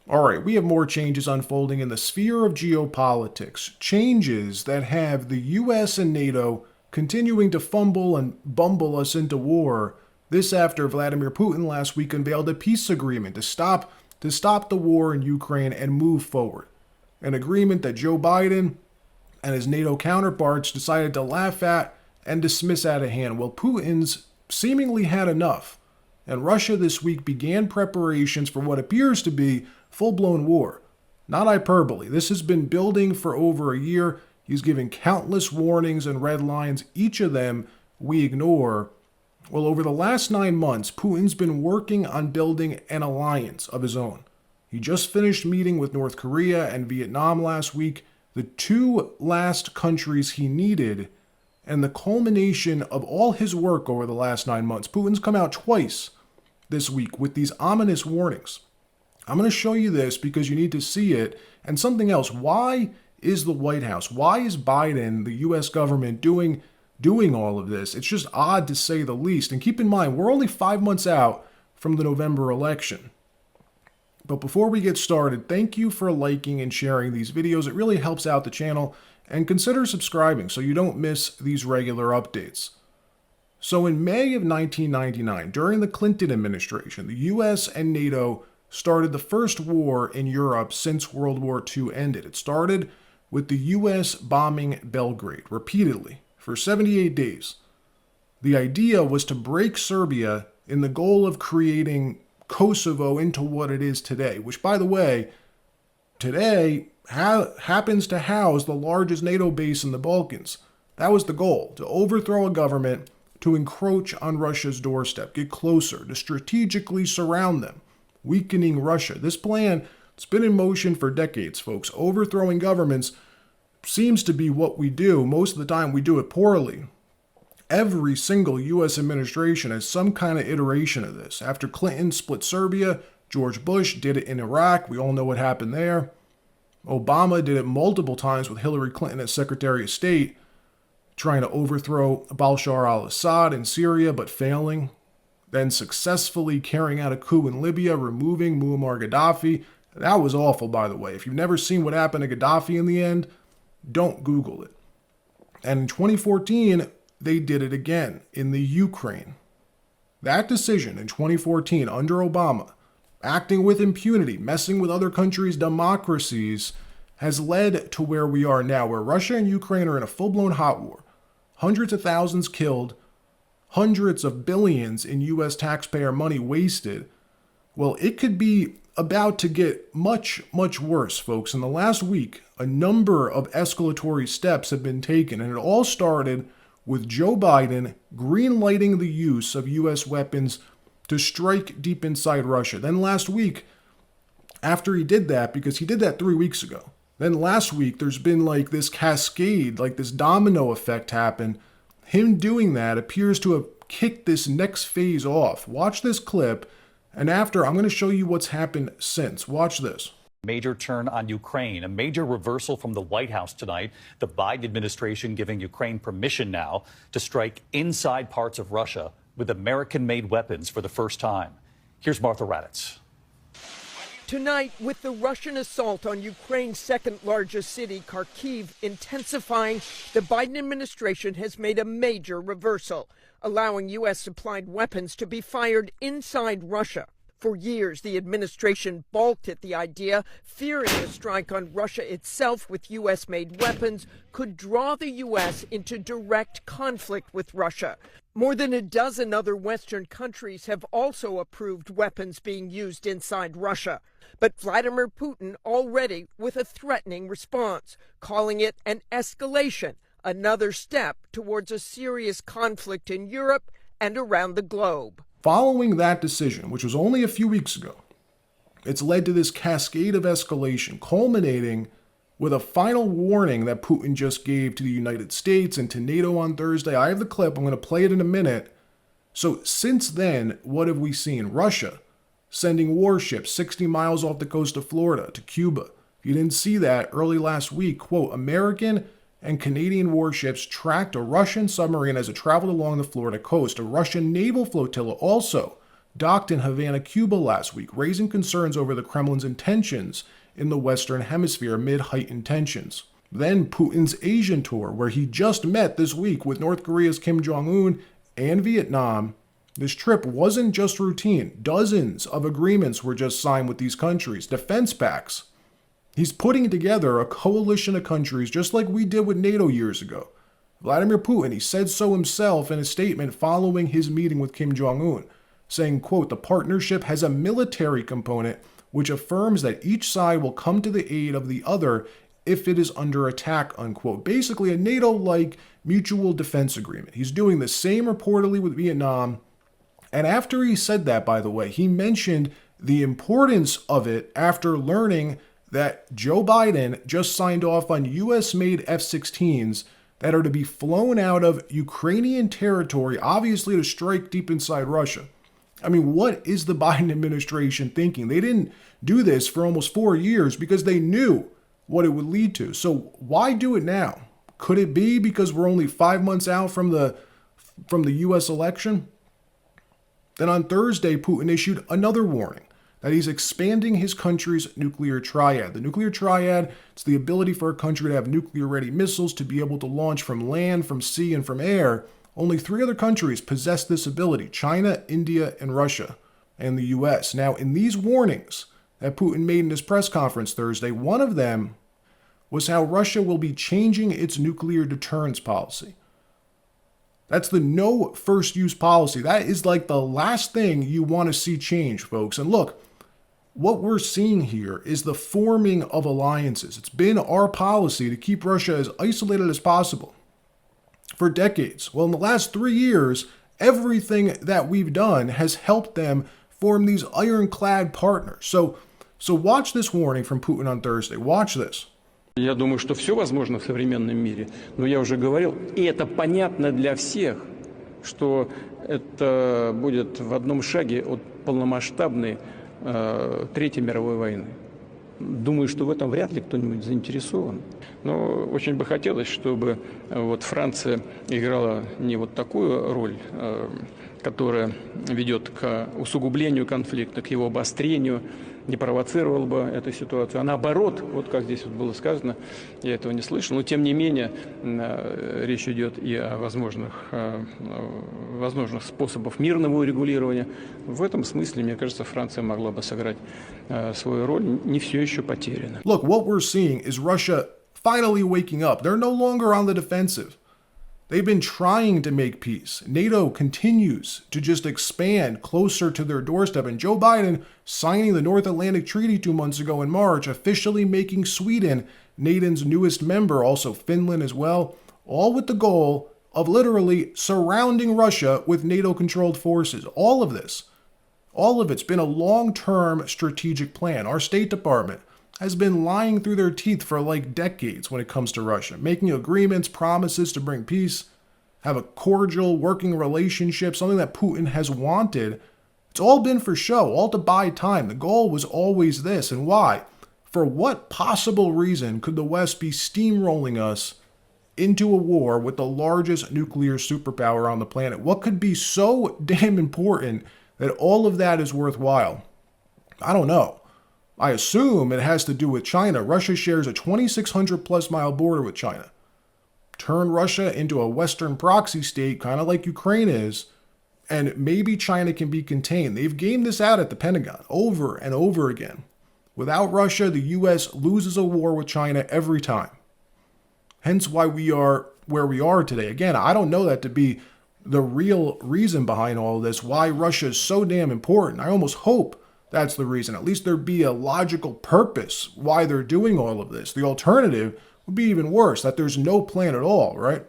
All right, we have more changes unfolding in the sphere of geopolitics. Changes that have the US and NATO continuing to fumble and bumble us into war. This after Vladimir Putin last week unveiled a peace agreement to stop the war in Ukraine and move forward. An agreement that Joe Biden and his NATO counterparts decided to laugh at and dismiss out of hand. Well, Putin's seemingly had enough. And Russia this week began preparations for what appears to be full-blown war. Not hyperbole. This has been building for over a year. He's given countless warnings and red lines. Each of them we ignore. Well, over the last 9 months, Putin's been working on building an alliance of his own. He just finished meeting with North Korea and Vietnam last week, the two last countries he needed, and the culmination of all his work over the last 9 months. Putin's come out twice this week with these ominous warnings. I'm going to show you this because you need to see it. And something else, why is the White House, why is Biden, the US government, doing all of this? It's just odd to say the least. And keep in mind, we're only 5 months out from the November election. But before we get started, thank you for liking and sharing these videos. It really helps out the channel. And consider subscribing so you don't miss these regular updates. So in May of 1999, during the Clinton administration, the US and NATO started the first war in Europe since World War II ended. It started with the US bombing Belgrade repeatedly for 78 days. The idea was to break Serbia in the goal of creating Kosovo into what it is today, which, by the way, today happens to house the largest NATO base in the Balkans. That was the goal, to overthrow a government, to encroach on Russia's doorstep, get closer, to strategically surround them, weakening Russia. This plan, it's been in motion for decades, folks. Overthrowing governments seems to be what we do. Most of the time we do it poorly. Every single U.S. administration has some kind of iteration of this. After Clinton split Serbia, George Bush did it in Iraq. We all know what happened there. Obama did it multiple times with Hillary Clinton as Secretary of State, trying to overthrow Bashar al-Assad in Syria, but failing. Then successfully carrying out a coup in Libya, removing Muammar Gaddafi. That was awful, by the way. If you've never seen what happened to Gaddafi in the end, don't Google it. And in 2014, they did it again in the Ukraine. That decision in 2014 under Obama, acting with impunity, messing with other countries' democracies, has led to where we are now, where Russia and Ukraine are in a full-blown hot war. Hundreds of thousands killed, hundreds of billions in U.S. taxpayer money wasted. Well, it could be about to get much, much worse, folks. In the last week, a number of escalatory steps have been taken, and it all started with Joe Biden green-lighting the use of U.S. weapons to strike deep inside Russia. Then last week, after he did that, because he did that 3 weeks ago, then last week there's been like this cascade, like this domino effect happen. Him doing that appears to have kicked this next phase off. Watch this clip, and after, I'm going to show you what's happened since. Watch this. Major turn on Ukraine, a major reversal from the White House tonight. The Biden administration giving Ukraine permission now to strike inside parts of Russia with American-made weapons for the first time. Here's Martha Raddatz. Tonight, with the Russian assault on Ukraine's second largest city, Kharkiv, intensifying, the Biden administration has made a major reversal, allowing U.S.-supplied weapons to be fired inside Russia. For years, the administration balked at the idea, fearing a strike on Russia itself with U.S.-made weapons could draw the U.S. into direct conflict with Russia. More than a dozen other Western countries have also approved weapons being used inside Russia. But Vladimir Putin already with a threatening response, calling it an escalation, another step towards a serious conflict in Europe and around the globe. Following that decision, which was only a few weeks ago, it's led to this cascade of escalation, culminating with a final warning that Putin just gave to the United States and to NATO on Thursday. I have the clip. I'm going to play it in a minute. So since then, what have we seen? Russia sending warships 60 miles off the coast of Florida to Cuba. If you didn't see that early last week, quote, American and Canadian warships tracked a Russian submarine as it traveled along the Florida coast. A Russian naval flotilla also docked in Havana, Cuba last week, raising concerns over the Kremlin's intentions in the Western Hemisphere amid heightened tensions. Then Putin's Asian tour, where he just met this week with North Korea's Kim Jong-un and Vietnam. This trip wasn't just routine. Dozens of agreements were just signed with these countries, defense pacts. He's putting together a coalition of countries just like we did with NATO years ago. Vladimir Putin, he said so himself in a statement following his meeting with Kim Jong-un, saying, quote, the partnership has a military component which affirms that each side will come to the aid of the other if it is under attack, unquote. Basically a NATO-like mutual defense agreement. He's doing the same reportedly with Vietnam. And after he said that, by the way, he mentioned the importance of it after learning that Joe Biden just signed off on U.S.-made F-16s that are to be flown out of Ukrainian territory, obviously to strike deep inside Russia. I mean, what is the Biden administration thinking? They didn't do this for almost 4 years because they knew what it would lead to. So why do it now? Could it be because we're only 5 months out from the U.S. election? Then on Thursday, Putin issued another warning that he's expanding his country's nuclear triad. The nuclear triad is the ability for a country to have nuclear-ready missiles to be able to launch from land, from sea, and from air. Only 3 other countries possess this ability: China, India, and Russia, and the U.S. Now, in these warnings that Putin made in his press conference Thursday, one of them was how Russia will be changing its nuclear deterrence policy. That's the no first use policy. That is like the last thing you want to see change, folks. And look, what we're seeing here is the forming of alliances. It's been our policy to keep Russia as isolated as possible for decades. Well, in the last 3 years, everything that we've done has helped them form these ironclad partners. So watch this warning from Putin on Thursday. Watch this. Я думаю, что все возможно в современном мире, но я уже говорил, и это понятно для всех, что это будет в одном шаге от полномасштабной Третьей мировой войны. Думаю, что в этом вряд ли кто-нибудь заинтересован. Но очень бы хотелось, чтобы вот Франция играла не вот такую роль, которая ведет к усугублению конфликта, к его обострению, не провоцировал бы эту ситуацию, а наоборот, вот как здесь вот было сказано, я этого не слышал, но тем не менее речь идет и о возможных способах мирного урегулирования. В этом смысле, мне кажется, Франция могла бы сыграть свою роль. Не все еще потеряно. Look, what we're seeing is Russia finally waking up. They're no longer on the defensive. They've been trying to make peace. NATO continues to just expand closer to their doorstep. And Joe Biden signing the North Atlantic Treaty 2 months ago in March, officially making Sweden NATO's newest member, also Finland as well, all with the goal of literally surrounding Russia with NATO-controlled forces. All of it's been a long-term strategic plan. Our State Department has been lying through their teeth for like decades when it comes to Russia, making agreements, promises to bring peace, have a cordial working relationship, something that Putin has wanted. It's all been for show, all to buy time. The goal was always this. And why? For what possible reason could the West be steamrolling us into a war with the largest nuclear superpower on the planet? What could be so damn important that all of that is worthwhile? I don't know. I assume it has to do with China. Russia shares a 2,600 plus mile border with China. Turn Russia into a Western proxy state, kind of like Ukraine is, and maybe China can be contained. They've gamed this out at the Pentagon over and over again. Without Russia, the U.S. loses a war with China every time. Hence why we are where we are today. Again, I don't know that to be the real reason behind all of this, why Russia is so damn important. I almost hope that's the reason. At least there'd be a logical purpose why they're doing all of this. The alternative would be even worse, that there's no plan at all, right?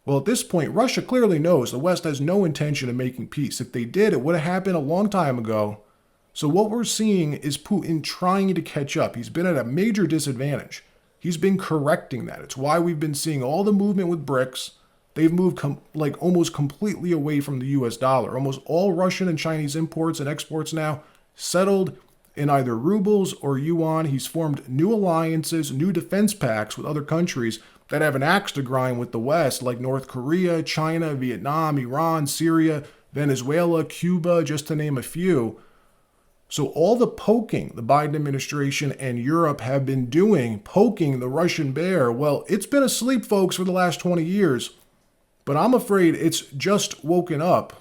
Well, at this point, Russia clearly knows the West has no intention of making peace. If they did, it would have happened a long time ago. So what we're seeing is Putin trying to catch up. He's been at a major disadvantage. He's been correcting that. It's why we've been seeing all the movement with BRICS. They've moved almost completely away from the US dollar. Almost all Russian and Chinese imports and exports now settled in either rubles or yuan. He's formed new alliances, new defense pacts with other countries that have an axe to grind with the West, like North Korea, China, Vietnam, Iran, Syria, Venezuela, Cuba, just to name a few. So all the poking the Biden administration and Europe have been doing, poking the Russian bear, well, it's been asleep, folks, for the last 20 years. But I'm afraid it's just woken up.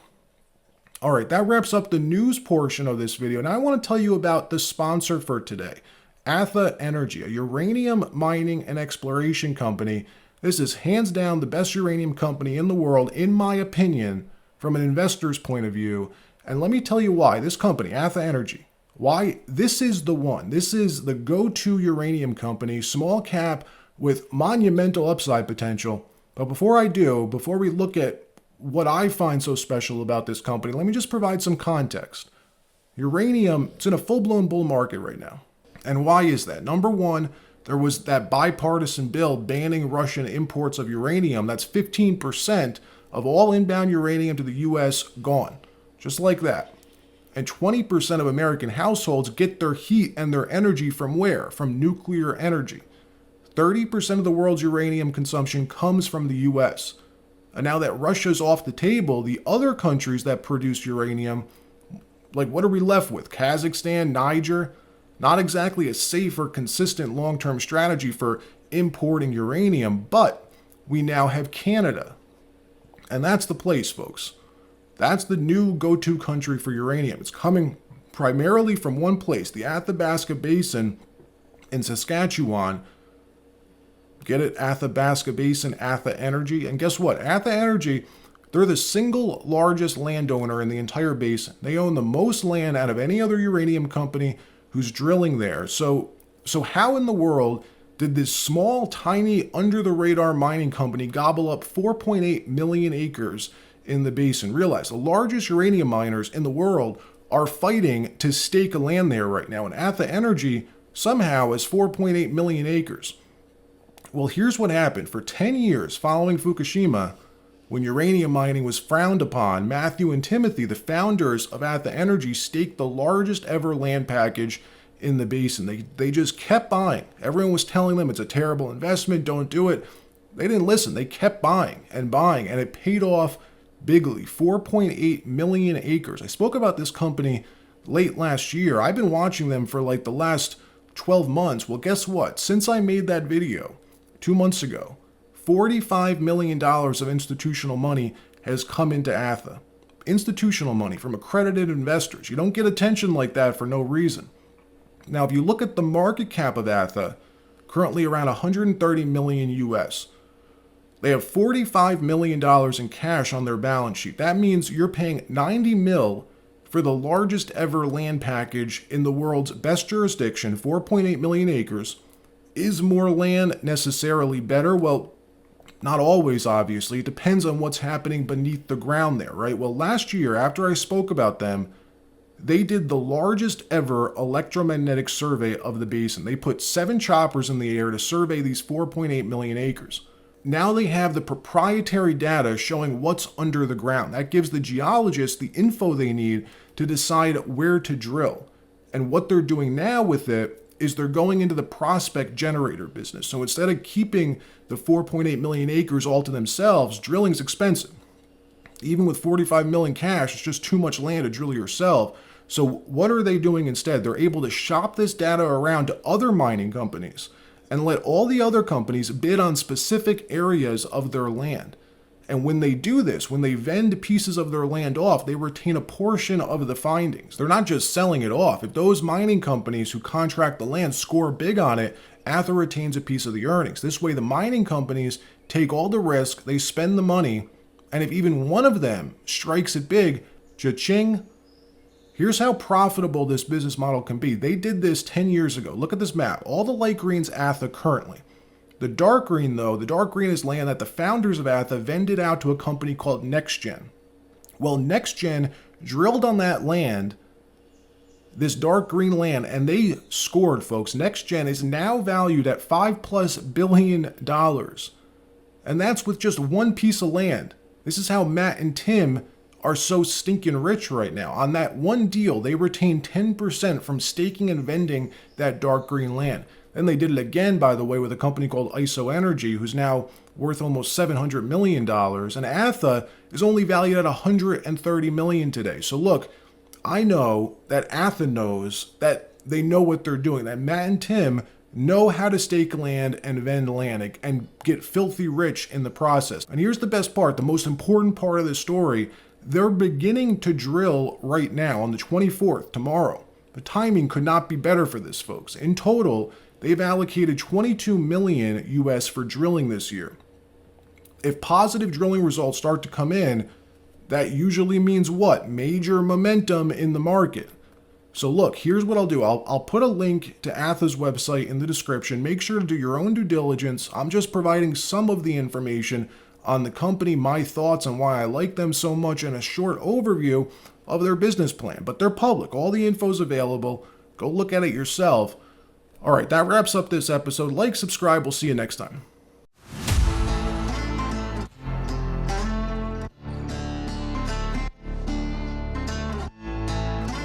All right, that wraps up the news portion of this video. Now I want to tell you about the sponsor for today, ATHA Energy, a uranium mining and exploration company. This is hands down the best uranium company in the world, in my opinion, from an investor's point of view. And let me tell you why. This company, ATHA Energy, why this is the one. This is the go-to uranium company, small cap with monumental upside potential. But before we look at what I find so special about this company, let me just provide some context. Uranium, it's in a full-blown bull market right now. And why is that? Number one, there was that bipartisan bill banning Russian imports of uranium. That's 15% of all inbound uranium to the U.S. gone. Just like that. And 20% of American households get their heat and their energy from where? From nuclear energy. 30% of the world's uranium consumption comes from the U.S. And now that Russia's off the table, the other countries that produce uranium, like what are we left with? Kazakhstan, Niger? Not exactly a safe or consistent long-term strategy for importing uranium, but we now have Canada. And that's the place, folks. That's the new go-to country for uranium. It's coming primarily from one place, the Athabasca Basin in Saskatchewan. Get it? Athabasca Basin, ATHA Energy. And guess what? ATHA Energy, they're the single largest landowner in the entire basin. They own the most land out of any other uranium company who's drilling there. So how in the world did this small, tiny, under-the-radar mining company gobble up 4.8 million acres in the basin? Realize the largest uranium miners in the world are fighting to stake land there right now. And ATHA Energy somehow has 4.8 million acres. Well, here's what happened. For 10 years following Fukushima, when uranium mining was frowned upon, Matthew and Timothy, the founders of ATHA Energy, staked the largest ever land package in the basin. They just kept buying. Everyone was telling them it's a terrible investment, don't do it. They didn't listen. They kept buying, and it paid off bigly. 4.8 million acres. I spoke about this company late last year. I've been watching them for like the last 12 months. Well, guess what? Since I made that video 2 months ago, $45 million of institutional money has come into ATHA. Institutional money from accredited investors. You don't get attention like that for no reason. Now, if you look at the market cap of ATHA, currently around 130 million US. They have $45 million in cash on their balance sheet. That means you're paying 90 mil for the largest ever land package in the world's best jurisdiction, 4.8 million acres. Is more land necessarily better? Well, not always, obviously. It depends on what's happening beneath the ground there, right? Well, last year, after I spoke about them, they did the largest ever electromagnetic survey of the basin. They put 7 choppers in the air to survey these 4.8 million acres. Now they have the proprietary data showing what's under the ground. That gives the geologists the info they need to decide where to drill. And what they're doing now with it is they're going into the prospect generator business. So instead of keeping the 4.8 million acres all to themselves, drilling's expensive. Even with 45 million cash, it's just too much land to drill yourself. So what are they doing instead? They're able to shop this data around to other mining companies and let all the other companies bid on specific areas of their land. And when they do this, when they vend pieces of their land off, they retain a portion of the findings. They're not just selling it off. If those mining companies who contract the land score big on it, ATHA retains a piece of the earnings. This way, the mining companies take all the risk, they spend the money, and if even one of them strikes it big, cha-ching. Here's how profitable this business model can be. They did this 10 years ago. Look at this map. All the light green's ATHA currently. The dark green, though, the dark green is land that the founders of ATHA vended out to a company called NextGen. Well, NextGen drilled on that land, this dark green land, and they scored, folks. NextGen is now valued at $5+ billion. And that's with just one piece of land. This is how Matt and Tim are so stinking rich right now. On that one deal, they retained 10% from staking and vending that dark green land. Then they did it again, by the way, with a company called ISO Energy, who's now worth almost $700 million. And ATHA is only valued at $130 million today. So look, I know that ATHA knows that they know what they're doing, that Matt and Tim know how to stake land and vend land and get filthy rich in the process. And here's the best part, the most important part of the story. They're beginning to drill right now on the 24th, tomorrow. The timing could not be better for this, folks. In total, they've allocated $22 million US for drilling this year. If positive drilling results start to come in, that usually means what? Major momentum in the market. So look, here's what I'll do. I'll put a link to ATHA's website in the description. Make sure to do your own due diligence. I'm just providing some of the information on the company, my thoughts on why I like them so much, and a short overview of their business plan. But they're public. All the info's available. Go look at it yourself. All right, that wraps up this episode. Like, subscribe. We'll see you next time.